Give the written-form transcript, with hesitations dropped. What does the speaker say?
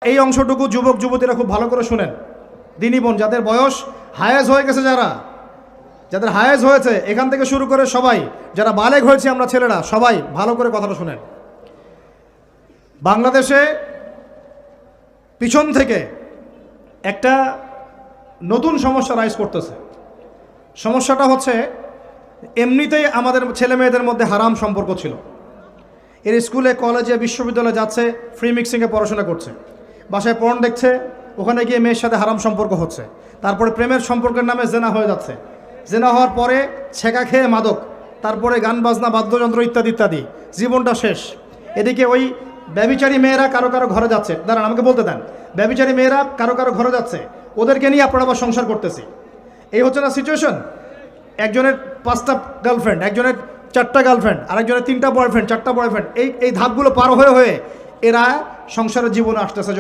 এই অংশটুকু যুবক যুবতীরা খুব ভালো করে শুনেন। দিনী বোন যাদের বয়স হায়েজ হয়ে গেছে, যাদের হায়েজ হয়েছে এখান থেকে শুরু করে সবাই, যারা বালেগ হয়েছে আমরা ছেলেরা, সবাই ভালো করে কথাটা শুনেন। বাংলাদেশে পিছন থেকে একটা নতুন সমস্যা রাইজ করতেছে। সমস্যাটা হচ্ছে, এমনিতেই আমাদের ছেলে মেয়েদের মধ্যে হারাম সম্পর্ক ছিল। এর স্কুলে কলেজে বিশ্ববিদ্যালয়ে যাচ্ছে, ফ্রি মিক্সিংয়ে পড়াশোনা করছে, বাসায় পর্ন দেখছে, ওখানে গিয়ে মেয়ের সাথে হারাম সম্পর্ক হচ্ছে, তারপরে প্রেমের সম্পর্কের নামে জেনা হয়ে যাচ্ছে, জেনা হওয়ার পরে ছেঁকা খেয়ে মাদক, তারপরে গান বাজনা বাদ্যযন্ত্র ইত্যাদি ইত্যাদি, জীবনটা শেষ। এদিকে ওই ব্যভিচারী মেয়েরা কারো কারো ঘরে যাচ্ছে, দাঁড়ান আমাকে বলতে দেন, ব্যভিচারী মেয়েরা কারো কারো ঘরে যাচ্ছে, ওদেরকে নিয়ে আপনারা আবার সংসার করতেছি। এই হচ্ছে না সিচুয়েশন? একজনের 5টা গার্লফ্রেন্ড, একজনের 4টা গার্লফ্রেন্ড, আরেকজনের 3টা বয়ফ্রেন্ড, 4টা বয়ফ্রেন্ড, এই ধাপগুলো পার হয়ে এরা সংসারের জীবনে আসতেছে।